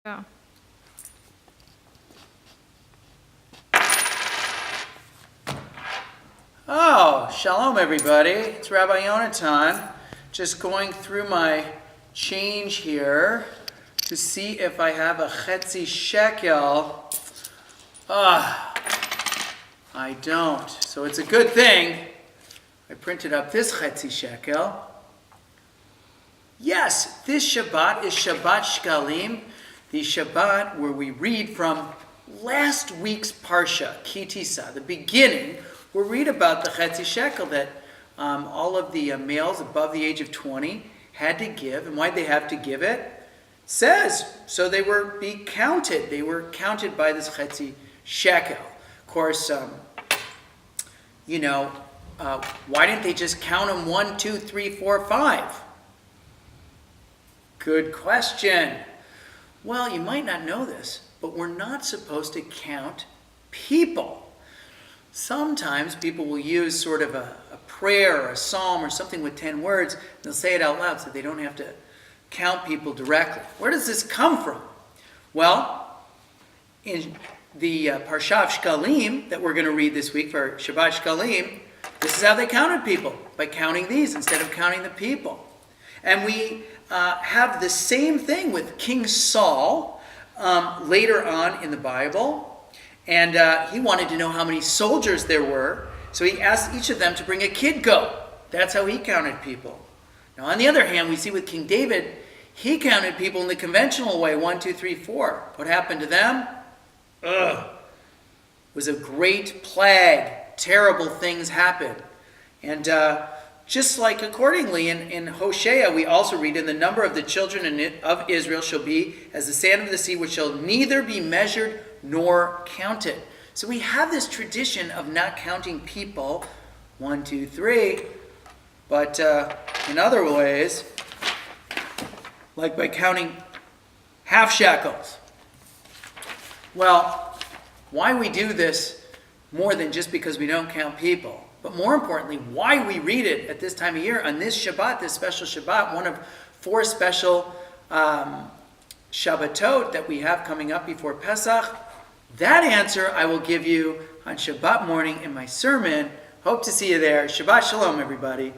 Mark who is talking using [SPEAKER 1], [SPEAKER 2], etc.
[SPEAKER 1] Go.
[SPEAKER 2] Oh, shalom everybody. It's Rabbi Yonatan. Just going through my change here to see if I have a chetzi shekel. I don't. So it's a good thing I printed up this chetzi shekel. Yes, this Shabbat is Shabbat Shekalim, the Shabbat where we read from last week's Parsha, Ki Tisa, the beginning. We'll read about the chetzi shekel that all of the males above the age of 20 had to give. And why'd they have to give it? It says, so they were be counted. They were counted by this chetzi shekel. Of course, why didn't they just count them 1, 2, 3, 4, 5? Good question. Well, you might not know this, but we're not supposed to count people. Sometimes people will use sort of a prayer or a psalm or something with 10 words, and they'll say it out loud so they don't have to count people directly. Where does this come from? Well, in the Parsha of Shekalim that we're going to read this week for Shabbat Shekalim, this is how they counted people, by counting these instead of counting the people. And we have the same thing with King Saul later on in the Bible. And he wanted to know how many soldiers there were. So he asked each of them to bring a kid goat. That's how he counted people. Now, on the other hand, we see with King David, he counted people in the conventional way, 1, 2, 3, 4. What happened to them? It was a great plague. Terrible things happened. And just like accordingly in Hosea, we also read, "And the number of the children of Israel shall be as the sand of the sea, which shall neither be measured nor counted." So we have this tradition of not counting people, 1, 2, 3, but in other ways, like by counting half shekels. Well, why we do this more than just because we don't count people, but more importantly, why we read it at this time of year on this Shabbat, this special Shabbat, one of 4 special Shabbatot that we have coming up before Pesach. That answer I will give you on Shabbat morning in my sermon. Hope to see you there. Shabbat Shalom, everybody.